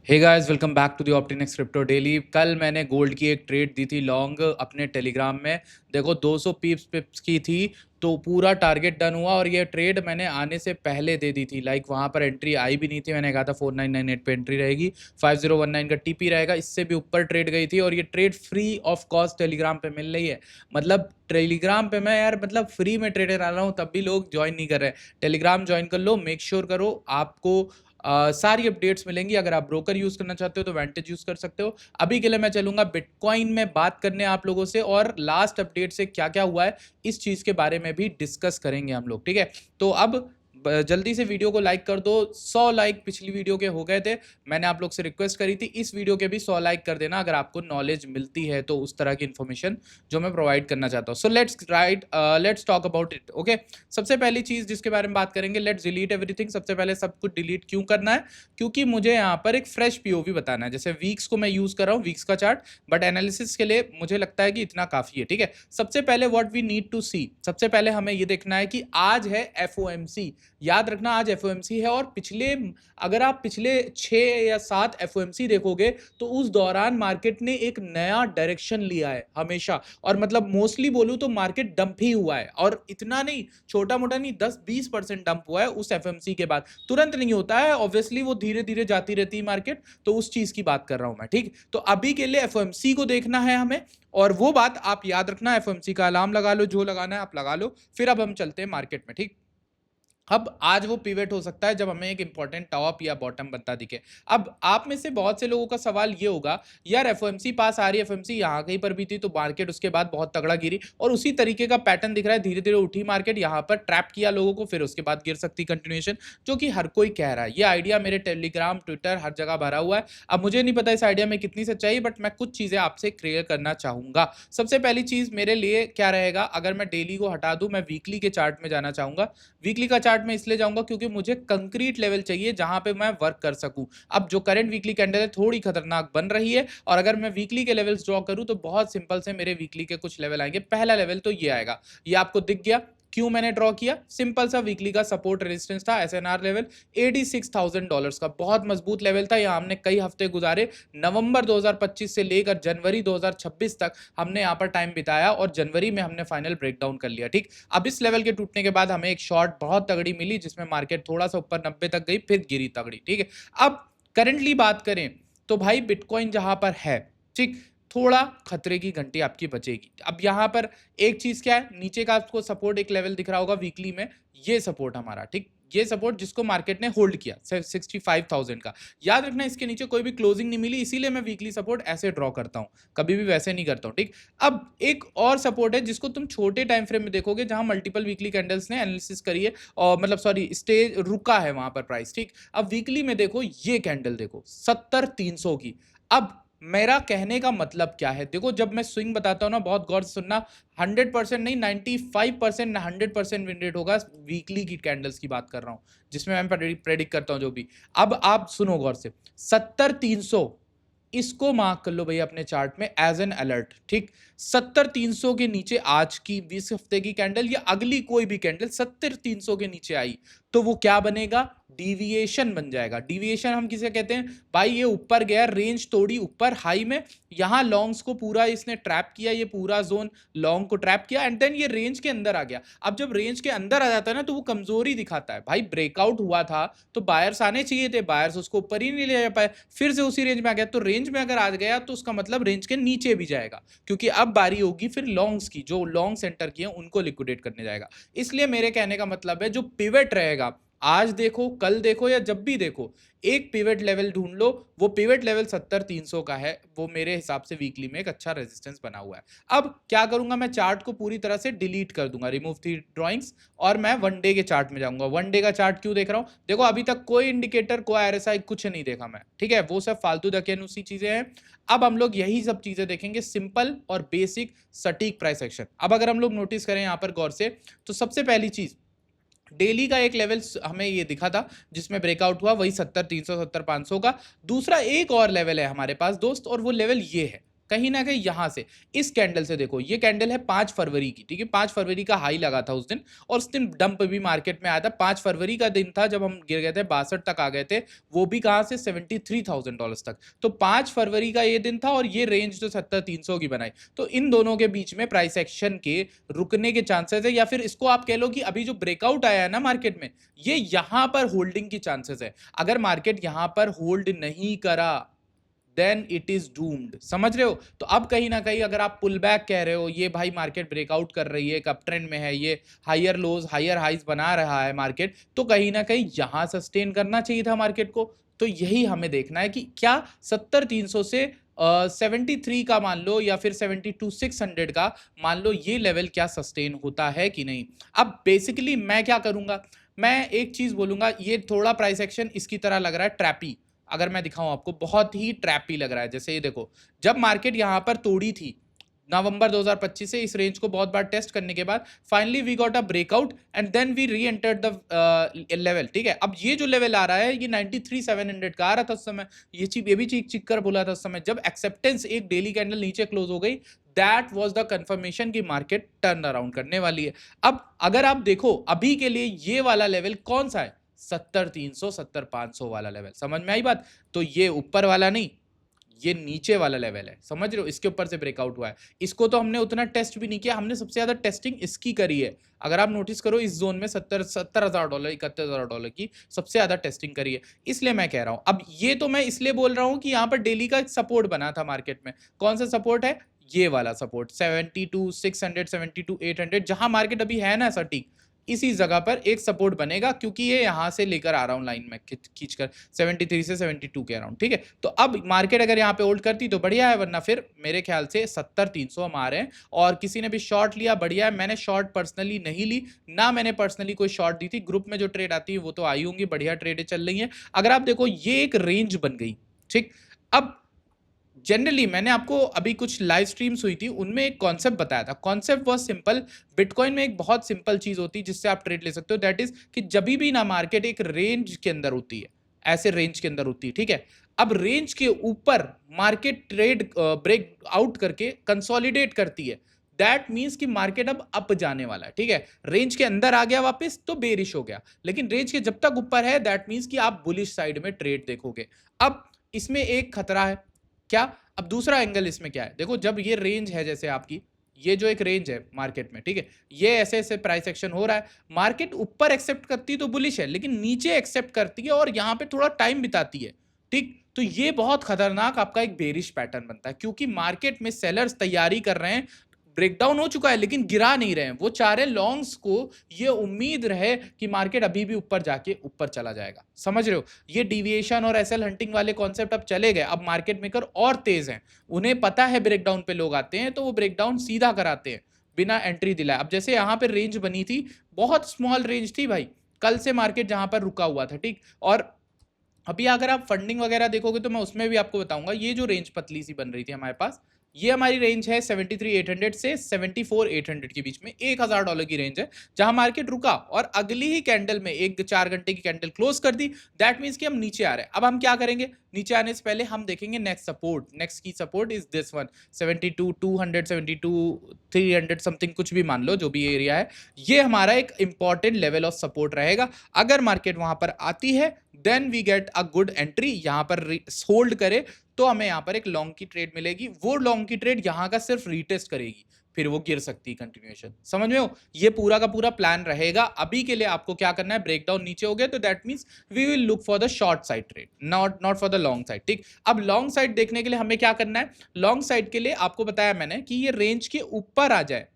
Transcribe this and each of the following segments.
Hey guys, welcome back to the Optinex crypto daily. कल मैंने gold की एक ट्रेड दी थी लॉन्ग अपने टेलीग्राम में। देखो 200 पिप्स की थी, तो पूरा टारगेट डन हुआ। और ये ट्रेड मैंने आने से पहले दे दी थी। वहाँ पर एंट्री आई भी नहीं थी। मैंने कहा था 4998 पे एंट्री रहेगी, 5019 का टीपी रहेगा। इससे भी ऊपर ट्रेड गई थी और ये trade free of cost Telegram पे मिल रही है। मतलब टेलीग्राम पे मैं यार मतलब फ्री में ट्रेडर आ रहा हूँ, तब भी लोग ज्वाइन नहीं कर रहे। टेलीग्राम ज्वाइन कर लो, मेक श्योर करो आपको सारी अपडेट्स मिलेंगी। अगर आप ब्रोकर यूज करना चाहते हो तो वेंटेज यूज कर सकते हो। अभी के लिए मैं चलूंगा बिटकॉइन में बात करने आप लोगों से, और लास्ट अपडेट से क्या क्या हुआ है इस चीज के बारे में भी डिस्कस करेंगे हम लोग। ठीक है, तो अब जल्दी से वीडियो को लाइक कर दो। 100 लाइक पिछली वीडियो के हो गए थे, मैंने आप लोग से रिक्वेस्ट करी थी। इस वीडियो के भी 100 लाइक कर देना अगर आपको नॉलेज मिलती है तो उस तरह की इन्फॉर्मेशन जो मैं प्रोवाइड करना चाहता हूँ। So let's talk about it. Okay, सबसे पहली चीज जिसके बारे में बात करेंगे, लेट्स डिलीट एवरीथिंग। सबसे पहले सब कुछ डिलीट क्यों करना है? क्योंकि मुझे यहाँ पर एक फ्रेश पीओवी बताना है। जैसे वीक्स को मैं यूज कर रहा हूँ, वीक्स का चार्ट, बट एनालिसिस के लिए मुझे लगता है कि इतना काफी है। ठीक है, सबसे पहले व्हाट वी नीड टू सी, सबसे पहले हमें ये देखना है कि आज है एफओएमसी। याद रखना आज एफओएमसी है। और अगर आप पिछले 6 या 7 एफओएमसी देखोगे तो उस दौरान मार्केट ने एक नया डायरेक्शन लिया है हमेशा। और मतलब मोस्टली बोलूं तो मार्केट डंप ही हुआ है, और इतना नहीं, छोटा मोटा नहीं, 10-20% डंप हुआ है उस एफएमसी के बाद। तुरंत नहीं होता है, ऑब्वियसली वो धीरे धीरे जाती रहती है मार्केट, तो उस चीज की बात कर रहा हूं मैं। ठीक, तो अभी के लिए एफओएमसी को देखना है हमें, और वो बात आप याद रखना। एफओएमसी का अलार्म लगा लो, जो लगाना है आप लगा लो। फिर अब हम चलते हैं मार्केट में। ठीक, अब आज वो पिवट हो सकता है जब हमें एक इंपॉर्टेंट टॉप या बॉटम बनता दिखे। अब आप में से बहुत से लोगों का सवाल ये होगा, यार एफओएमसी पास आ रही है, एफओएमसी यहाँ कहीं पर भी थी तो मार्केट उसके बाद बहुत तगड़ा गिरी, और उसी तरीके का पैटर्न दिख रहा है, धीरे धीरे उठी मार्केट, यहाँ पर ट्रैप किया लोगों को, फिर उसके बाद गिर सकती कंटिन्यूएशन, जो कि हर कोई कह रहा है। ये आइडिया मेरे टेलीग्राम, ट्विटर, हर जगह भरा हुआ है। अब मुझे नहीं पता इस आइडिया में कितनी सच्चाई, बट मैं कुछ चीजें आपसे क्लियर करना चाहूंगा। सबसे पहली चीज मेरे लिए क्या रहेगा, अगर मैं डेली को हटा दूं, मैं वीकली के चार्ट में जाना चाहूंगा। वीकली का चार्ट में इसलिए जाऊंगा क्योंकि मुझे कंक्रीट लेवल चाहिए जहां पे मैं वर्क कर सकूं। अब जो करंट वीकली कैंडल है थोड़ी खतरनाक बन रही है, और अगर मैं वीकली के लेवल्स ड्रॉ करूं तो बहुत सिंपल से मेरे वीकली के कुछ लेवल आएंगे। पहला लेवल तो ये आएगा, ये आपको दिख गया। क्यों मैंने ड्रॉ किया? सिंपल सा, वीकली का सपोर्ट रेजिस्टेंस था एसएनआर लेवल $86,000 का, बहुत मजबूत लेवल था। यहां हमने कई हफ्ते गुजारे, नवंबर 2025 से लेकर जनवरी 2026 तक हमने यहां पर टाइम बिताया, और जनवरी में हमने फाइनल ब्रेकडाउन कर लिया। ठीक, अब इस लेवल के टूटने के बाद हमें एक शॉर्ट बहुत तगड़ी मिली, जिसमें मार्केट थोड़ा सा ऊपर 90 तक गई, फिर गिरी तगड़ी। ठीक है, अब करंटली बात करें तो भाई बिटकॉइन जहां पर है, ठीक, थोड़ा खतरे की घंटी आपकी बचेगी। अब यहां पर एक चीज क्या है, नीचे का आपको सपोर्ट एक लेवल दिख रहा होगा वीकली में, ये सपोर्ट हमारा। ठीक, ये सपोर्ट जिसको मार्केट ने होल्ड किया 65,000 का, याद रखना इसके नीचे कोई भी क्लोजिंग नहीं मिली, इसीलिए मैं वीकली सपोर्ट ऐसे ड्रॉ करता हूं, कभी भी वैसे नहीं करता हूं। ठीक, अब एक और सपोर्ट है जिसको तुम छोटे टाइम फ्रेम में देखोगे, जहां मल्टीपल वीकली कैंडल्स ने एनालिसिस करी है, और मतलब सॉरी स्टेज रुका है वहां पर प्राइस। ठीक, अब वीकली में देखो, ये कैंडल देखो 70,300 की। अब मेरा कहने का मतलब क्या है, देखो जब मैं स्विंग बताता हूं ना, बहुत गौर से सुनना, 100% नहीं, 95% ना 100% विन रेट होगा। वीकली की कैंडल्स की बात कर रहा हूं, जिसमें मैं प्रेडिक्ट करता हूं जो भी। अब आप सुनो गौर से, 70,300 इसको मार्क कर लो भैया अपने चार्ट में एज एन अलर्ट। ठीक, 70,300 के नीचे आज की 20 हफ्ते की कैंडल या अगली कोई भी कैंडल 70,300 के नीचे आई तो वो क्या बनेगा? डिविएशन बन जाएगा। डिविएशन हम किसे कहते हैं भाई? ये ऊपर गया, रेंज तोड़ी ऊपर हाई में, यहां लॉन्ग्स को पूरा इसने ट्रैप किया, ये पूरा जोन लॉन्ग को ट्रैप किया, एंड देन ये रेंज के अंदर आ गया। अब जब रेंज के अंदर आ जाता है ना, तो वो कमजोरी दिखाता है। भाई ब्रेकआउट हुआ था तो बायर्स आने चाहिए थे, बायर्स उसको ऊपर ही नहीं ले जा पाए, फिर से उसी रेंज में आ गया। तो रेंज में अगर आ गया तो उसका मतलब रेंज के नीचे भी जाएगा, क्योंकि अब बारी होगी फिर लॉन्ग्स की, जो लॉन्ग सेंटर की है उनको लिक्विडेट करने जाएगा। इसलिए मेरे कहने का मतलब है, जो पिवट रहेगा, आज देखो, कल देखो, या जब भी देखो, एक पिवट लेवल ढूंढ लो। वो पिवट लेवल 70,300 का है, वो मेरे हिसाब से वीकली में एक अच्छा रेजिस्टेंस बना हुआ है। अब क्या करूंगा, मैं चार्ट को पूरी तरह से डिलीट कर दूंगा, रिमूव थी ड्रॉइंग्स, और मैं वन डे के चार्ट में जाऊंगा। वन डे का चार्ट क्यों देख रहा हूं? देखो अभी तक कोई इंडिकेटर, कोई आरएसआई कुछ नहीं देखा मैं। ठीक है, वो सब फालतू दकियानूसी चीजें हैं। अब हम लोग यही सब चीजें देखेंगे, सिंपल और बेसिक सटीक प्राइस एक्शन। अब अगर हम लोग नोटिस करें यहां पर गौर से, तो सबसे पहली चीज, डेली का एक लेवल हमें ये दिखा था जिसमें ब्रेकआउट हुआ, वही 70,300 70,500 का। दूसरा एक और लेवल है हमारे पास दोस्त, और वो लेवल ये है कहीं ना कहीं यहां से इस कैंडल से देखो, ये कैंडल है 5 फरवरी की, ठीक है, 5 फरवरी का हाई लगा था उस दिन, और उस दिन डंप भी मार्केट में आया था। 5 फरवरी का दिन था जब हम गिर गए थे 62 तक आ गए थे, वो भी कहां से $73,000 तक। तो 5 फरवरी का ये दिन था और ये रेंज जो 70-300 की बनाई, तो इन दोनों के बीच में प्राइस एक्शन के रुकने के चांसेस है, या फिर इसको आप कह लो कि अभी जो ब्रेकआउट आया है ना मार्केट में, ये यहां पर होल्डिंग की चांसेस है। अगर मार्केट यहां पर होल्ड नहीं करा देन इट इज डूम्ड, समझ रहे हो। तो अब कहीं ना कहीं अगर आप पुल बैक कह रहे हो, ये भाई मार्केट ब्रेकआउट कर रही है, एक अप ट्रेंड में है, ये हायर लोज हायर हाइज बना रहा है मार्केट, तो कहीं ना कहीं यहां सस्टेन करना चाहिए था मार्केट को। तो यही हमें देखना है कि क्या 70-300 से 73 का मान लो, या फिर 72-600 का मान लो, ये लेवल क्या सस्टेन होता है कि नहीं। अब बेसिकली मैं क्या करूंगा, मैं एक चीज बोलूंगा, ये थोड़ा प्राइस एक्शन इसकी तरह लग रहा है ट्रैपी। अगर मैं दिखाऊं आपको, बहुत ही ट्रैपी लग रहा है। जैसे ये देखो, जब मार्केट यहां पर तोड़ी थी नवंबर 2025 से, इस रेंज को बहुत बार टेस्ट करने के बाद finally we got a breakout and then we reentered the level, ठीक है। अब ये जो लेवल आ रहा है, ये 93,700 का आ रहा था उस समय, ये भी चीख चीख कर बोला था उस समय, जब एक्सेप्टेंस एक डेली कैंडल नीचे क्लोज हो गई, दैट वाज द कंफर्मेशन की मार्केट टर्न अराउंड करने वाली है। अब अगर आप देखो अभी के लिए ये वाला लेवल कौन सा है, 70-300 70-500 वाला लेवल, समझ में आई बात। तो ये ऊपर वाला नहीं, ये नीचे वाला लेवल है, समझ रहे हो, इसके ऊपर से ब्रेकआउट हुआ है। इसको तो हमने उतना टेस्ट भी नहीं किया, हमने सबसे ज्यादा टेस्टिंग इसकी करी है। अगर आप नोटिस करो, इस जोन में $70,000 $71,000 की सबसे ज्यादा टेस्टिंग करी है। इसलिए मैं कह रहा हूं, अब ये तो मैं इसलिए बोल रहा हूं कि यहां पर डेली का सपोर्ट बना था मार्केट में। कौन सा सपोर्ट है, ये वाला सपोर्ट 72-600 72-800, जहां मार्केट अभी है ना सटीक, इसी जगह पर एक सपोर्ट बनेगा, क्योंकि ये यहां से लेकर आ रहा हूं लाइन में खींचकर 73 से 72 के अराउंड, ठीक है। तो अब मार्केट अगर यहाँ पे होल्ड करती तो बढ़िया है, वरना फिर मेरे ख्याल से 70-300 हम आ रहे हैं। और किसी ने भी शॉर्ट लिया बढ़िया है, मैंने शॉर्ट पर्सनली नहीं ली ना, मैंने पर्सनली कोई शॉर्ट दी थी। ग्रुप में जो ट्रेड आती है वो तो आई होंगी, बढ़िया ट्रेडें चल रही है। अगर आप देखो, ये एक रेंज बन गई, ठीक। अब जनरली मैंने आपको अभी कुछ लाइव स्ट्रीम्स हुई थी, उनमें एक कॉन्सेप्ट बताया था। कॉन्सेप्ट बहुत सिंपल, बिटकॉइन में एक बहुत सिंपल चीज होती है जिससे आप ट्रेड ले सकते हो, दैट इज कि जब भी ना मार्केट एक रेंज के अंदर होती है, ऐसे रेंज के अंदर होती है, ठीक है। अब रेंज के ऊपर मार्केट ट्रेड ब्रेक आउट करके कंसोलिडेट करती है, दैट मीन्स कि मार्केट अब अप जाने वाला है, ठीक है। रेंज के अंदर आ गया वापस तो बेरिश हो गया, लेकिन रेंज के जब तक ऊपर है दैट मीन्स कि आप बुलिश साइड में ट्रेड देखोगे। अब इसमें एक खतरा है क्या, अब दूसरा एंगल इसमें क्या है, देखो जब ये रेंज है, जैसे आपकी ये जो एक रेंज है मार्केट में, ठीक है, ये ऐसे ऐसे प्राइस एक्शन हो रहा है, मार्केट ऊपर एक्सेप्ट करती है तो बुलिश है, लेकिन नीचे एक्सेप्ट करती है और यहां पे थोड़ा टाइम बिताती है, ठीक। तो ये बहुत खतरनाक आपका एक बेरिश पैटर्न बनता है, क्योंकि मार्केट में सेलर्स तैयारी कर रहे हैं, ब्रेकडाउन हो चुका है लेकिन गिरा नहीं रहे हैं, वो चाह रहे लॉन्ग्स को ये उम्मीद रहे कि मार्केट अभी भी ऊपर जाके ऊपर चला जाएगा, समझ रहे हो। ये डिविएशन और एसएल हंटिंग वाले कॉन्सेप्ट अब चले गए, अब मार्केट मेकर और तेज हैं, उन्हें पता है ब्रेकडाउन पे लोग आते हैं तो वो ब्रेकडाउन सीधा कराते हैं बिना एंट्री दिलाए। अब जैसे यहाँ पे रेंज बनी थी, बहुत स्मॉल रेंज थी भाई, कल से मार्केट जहां पर रुका हुआ था, ठीक। और अभी अगर आप फंडिंग वगैरह देखोगे तो मैं उसमें भी आपको बताऊंगा, ये जो रेंज पतली सी बन रही थी हमारे पास, ये हमारी रेंज है 73,800 से 74,800 के बीच में, $1,000 की रेंज है जहां मार्केट रुका, और अगली ही कैंडल में एक 4 घंटे की कैंडल क्लोज कर दी, दैट मींस कि हम नीचे आ रहे हैं। अब हम क्या करेंगे, नीचे आने से पहले हम देखेंगे नेक्स्ट सपोर्ट, नेक्स्ट की support is this one 72,200 72,300 something, कुछ भी मान लो जो भी एरिया है, ये हमारा एक इंपॉर्टेंट लेवल ऑफ सपोर्ट रहेगा। अगर मार्केट वहां पर आती है then we get a good entry, यहां पर होल्ड करे तो हमें यहां पर एक लॉन्ग की ट्रेड मिलेगी, वो लॉन्ग की ट्रेड यहां का सिर्फ रीटेस्ट करेगी, फिर वो गिर सकती है कंटिन्यूएशन, समझ में हो। ये पूरा का पूरा प्लान रहेगा। अभी के लिए आपको क्या करना है, ब्रेकडाउन नीचे हो गया तो that means we will look for the short side trade, not for the long side, ठीक। अब लॉन्ग साइड देखने के लिए हमें क्या करना है, लॉन्ग साइड के लिए आपको बताया मैंने कि ये रेंज के ऊपर आ जाए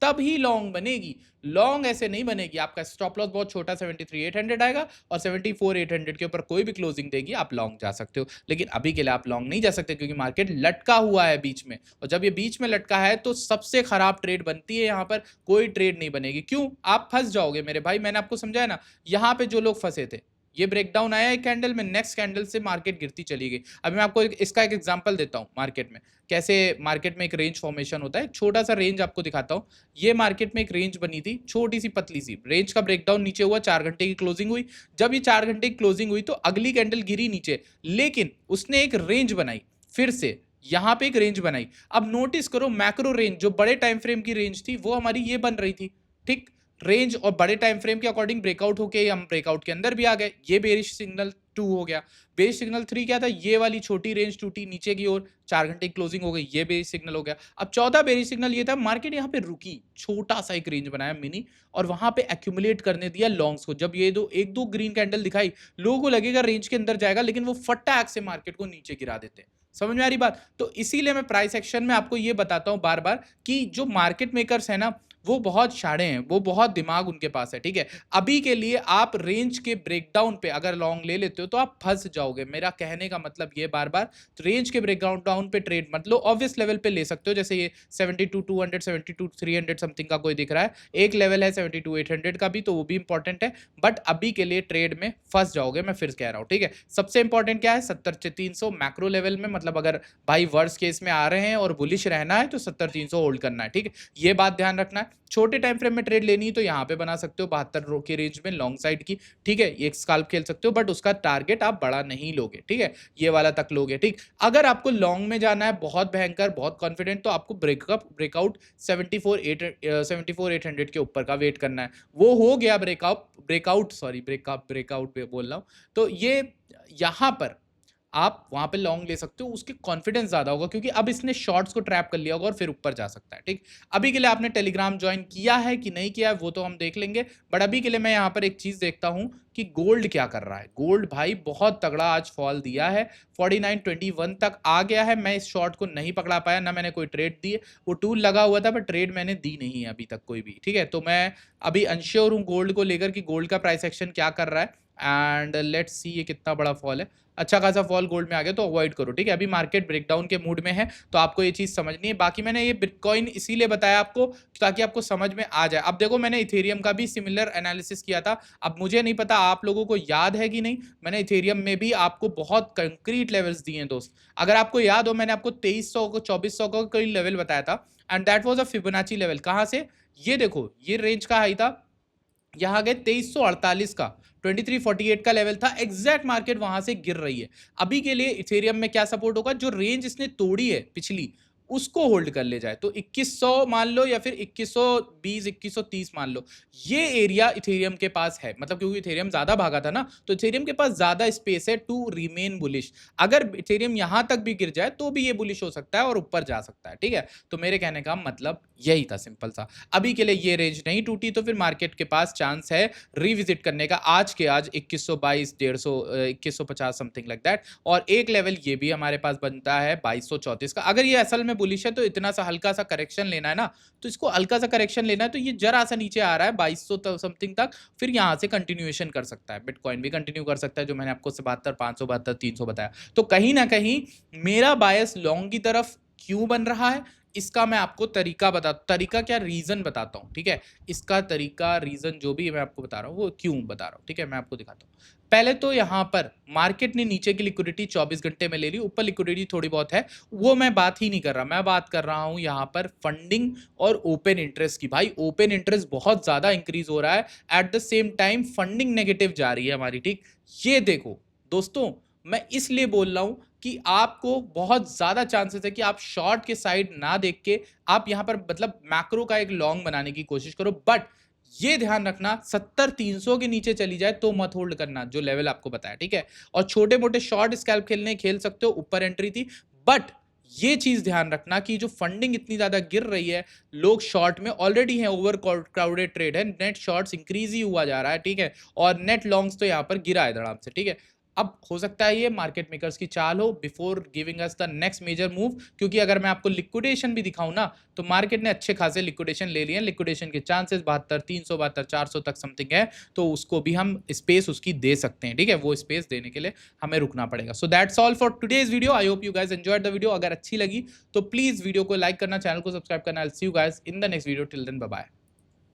तब ही लॉन्ग बनेगी, लॉन्ग ऐसे नहीं बनेगी। आपका स्टॉप लॉस बहुत छोटा 73,800 आएगा और 74,800 के ऊपर कोई भी क्लोजिंग देगी आप लॉन्ग जा सकते हो, लेकिन अभी के लिए आप लॉन्ग नहीं जा सकते क्योंकि मार्केट लटका हुआ है बीच में, और जब ये बीच में लटका है तो सबसे खराब ट्रेड बनती है, यहां पर कोई ट्रेड नहीं बनेगी। क्यों, आप फंस जाओगे मेरे भाई, मैंने आपको समझाया ना, यहां पे जो लोग फंसे थे, ये ब्रेकडाउन आया एक कैंडल में, नेक्स्ट कैंडल से मार्केट गिरती चली गई। अभी मैं आपको इसका एक एग्जांपल देता हूं, मार्केट में कैसे मार्केट में एक रेंज फॉर्मेशन होता है, एक छोटा सा रेंज आपको दिखाता हूं। ये मार्केट में एक रेंज बनी थी, छोटी सी पतली सी रेंज का ब्रेकडाउन नीचे हुआ, 4 घंटे की क्लोजिंग हुई। जब ये 4 घंटे की क्लोजिंग हुई तो अगली कैंडल गिरी नीचे, लेकिन उसने एक रेंज बनाई फिर से, यहाँ पे एक रेंज बनाई। अब नोटिस करो मैक्रो रेंज जो बड़े टाइम फ्रेम की रेंज थी वो हमारी ये बन रही थी, ठीक, रेंज और बड़े टाइम फ्रेम के अकॉर्डिंग ब्रेकआउट होके हम ब्रेकआउट के अंदर भी आ गए, ये बेरिश सिग्नल 2 हो गया। बेरिश सिग्नल 3 क्या था, ये वाली छोटी रेंज टूटी नीचे की ओर, 4 घंटे की क्लोजिंग हो गई, ये बेरिश सिग्नल हो गया। अब 14 बेरिश सिग्नल ये था, मार्केट यहाँ पे रुकी, छोटा सा एक रेंज बनाया मिनी, और वहां पे एक्यूमुलेट करने दिया लॉन्ग्स को। जब ये एक दो ग्रीन कैंडल दिखाई, लोगों को लगेगा रेंज के अंदर जाएगा, लेकिन वो फटाक से मार्केट को नीचे गिरा देते हैं। समझ में आ रही बात? तो इसीलिए मैं प्राइस एक्शन में आपको ये बताता हूं बार बार कि जो मार्केट मेकर्स है ना, वो बहुत शाणे हैं, वो बहुत दिमाग उनके पास है, ठीक है। अभी के लिए आप रेंज के ब्रेकडाउन पे अगर लॉन्ग ले लेते हो तो आप फंस जाओगे। मेरा कहने का मतलब ये बार बार, रेंज के ब्रेकडाउन पे ट्रेड मत लो, ऑब्वियस लेवल पे ले सकते हो, जैसे ये 72 200 72 300 समथिंग का कोई दिख रहा है, एक लेवल है 72 800 का भी, तो वो भी इंपॉर्टेंट है, बट अभी के लिए ट्रेड में फंस जाओगे, मैं फिर कह रहा हूं, ठीक है। सबसे इंपॉर्टेंट क्या है, 70 300 मैक्रो लेवल में, मतलब अगर भाई वर्स्ट केस में आ रहे हैं और बुलिश रहना है तो 70 300 होल्ड करना है, ठीक है, ये बात ध्यान रखना है। छोटे टाइम फ्रेम में ट्रेड लेनी है तो यहाँ पे बना सकते हो 72 के रेंज में लॉन्ग साइड की, ठीक है, एक स्कैल्प खेल सकते हो, बट उसका टारगेट आप बड़ा नहीं लोगे, ठीक है, ये वाला तक लोगे, ठीक। अगर आपको लॉन्ग में जाना है बहुत भयंकर बहुत कॉन्फिडेंट, तो आपको ब्रेकआउट 74 800 के ऊपर का वेट करना है। वो हो गया ब्रेकआउट पे बोल रहा हूं, तो ये यहां पर आप वहां पे लॉन्ग ले सकते हो, उसके कॉन्फिडेंस ज्यादा होगा, क्योंकि अब इसने शॉर्ट्स को ट्रैप कर लिया होगा और फिर ऊपर जा सकता है, ठीक। अभी के लिए आपने टेलीग्राम ज्वाइन किया है कि नहीं किया है वो तो हम देख लेंगे, बट अभी के लिए मैं यहाँ पर एक चीज देखता हूं कि गोल्ड क्या कर रहा है। गोल्ड भाई बहुत तगड़ा आज फॉल दिया है, 4921 तक आ गया है। मैं इस शॉर्ट को नहीं पकड़ा पाया, ना मैंने कोई ट्रेड दी है, वो टूल लगा हुआ था पर ट्रेड मैंने दी नहीं है अभी तक कोई भी, ठीक है। तो मैं अभी अनश्योर हूँ गोल्ड को लेकर कि गोल्ड का प्राइस एक्शन क्या कर रहा है, एंड लेट्स सी ये कितना बड़ा फॉल है। अच्छा खासा फॉल गोल्ड में आ गया तो अवॉइड करो, ठीक है। अभी मार्केट ब्रेकडाउन के मूड में है तो आपको ये चीज समझनी है। बाकी मैंने ये बिटकॉइन इसीलिए बताया आपको ताकि आपको समझ में आ जाए। अब देखो मैंने इथेरियम का भी सिमिलर एनालिसिस किया था, अब मुझे नहीं पता आप लोगों को याद है कि नहीं, मैंने इथेरियम में भी आपको बहुत कंक्रीट लेवल्स दिए हैं दोस्त। अगर आपको याद हो मैंने आपको 2300 को 2400 का कोई लेवल बताया था, and that was a Fibonacci level. कहां से, ये देखो ये रेंज का हाई था, यहां गए 2348 का, 2348 का लेवल था एग्जैक्ट, मार्केट वहां से गिर रही है। अभी के लिए इथेरियम में क्या सपोर्ट होगा, जो रेंज इसने तोड़ी है पिछली उसको होल्ड कर ले जाए, तो 2100 मान लो या फिर 2120 2130 मान लो, ये एरिया इथेरियम के पास है, मतलब क्योंकि इथेरियम ज्यादा भागा था ना, तो इथेरियम के पास ज्यादा स्पेस है टू रिमेन बुलिश। अगर इथेरियम यहां तक भी गिर जाए तो भी ये बुलिश हो सकता है और ऊपर जा सकता है, ठीक है। तो मेरे कहने का मतलब यही था, सिंपल सा। अभी के लिए ये रेंज नहीं टूटी तो फिर मार्केट के पास चांस है रिविजिट करने का, आज के आज 2122 150 2150 समथिंग लाइक दैट। और एक लेवल ये भी हमारे पास बनता है 2234 का। अगर ये असल में बुलिश है तो इतना सा हल्का सा करेक्शन लेना है ना, तो इसको हल्का सा करेक्शन लेना है, तो ये जरा सा नीचे आ रहा है 2200 समथिंग तक, फिर यहां से कंटिन्यूएशन कर सकता है, बिटकॉइन भी कंटिन्यू कर सकता है, जो मैंने आपको 77 572 300 बताया। तो कहीं ना कहीं मेरा बायस लॉन्ग की तरफ क्यों बन रहा है, इसका मैं आपको तरीका क्या रीजन बताता हूं, ठीक है। इसका तरीका रीजन जो भी मैं आपको बता रहा हूं वो क्यों बता रहा हूं, ठीक है, मैं आपको दिखाता हूं। पहले तो यहां पर मार्केट ने नीचे की लिक्विडिटी 24 घंटे में ले ली, ऊपर लिक्विडिटी थोड़ी बहुत है, वो मैं बात ही नहीं कर रहा, मैं बात कर रहा हूं यहां पर फंडिंग और ओपन इंटरेस्ट की। भाई ओपन इंटरेस्ट बहुत ज्यादा इंक्रीज हो रहा है, at the same time funding negative जा रही है हमारी, ठीक। ये देखो दोस्तों, मैं इसलिए बोल रहा हूं कि आपको बहुत ज्यादा चांसेस है कि आप शॉर्ट के साइड ना देख के आप यहां पर मतलब मैक्रो का एक लॉन्ग बनाने की कोशिश करो, बट ये ध्यान रखना 70 300 के नीचे चली जाए तो मत होल्ड करना, जो लेवल आपको बताया, ठीक है। और छोटे मोटे शॉर्ट स्कैल्प खेल सकते हो, ऊपर एंट्री थी, बट ये चीज ध्यान रखना कि जो फंडिंग इतनी ज्यादा गिर रही है, लोग शॉर्ट में ऑलरेडी हैं, ओवर क्राउडेड ट्रेड है, नेट शॉर्ट्स इंक्रीज ही हुआ जा रहा है, ठीक है, और नेट लॉन्ग्स तो यहां पर गिरा है धड़ाम से, ठीक है। अब हो सकता है ये मार्केट मेकर्स की चाल हो before giving us the next major move, क्योंकि अगर मैं आपको लिक्विडेशन भी दिखाऊं ना, तो मार्केट ने अच्छे खासे लिक्विडेशन ले लिए हैं, लिक्विडेशन के चांसेस 72 300 72 400 तक समथिंग है, तो उसको भी हम स्पेस उसकी दे सकते हैं, ठीक है। वो स्पेस देने के लिए हमें रुकना पड़ेगा। So that's all for today's video, I hope you guys enjoyed the video. अगर अच्छी लगी तो प्लीज वीडियो को लाइक करना, चैनल को सब्सक्राइब करना। I will see you guys in the next video, till then bye bye.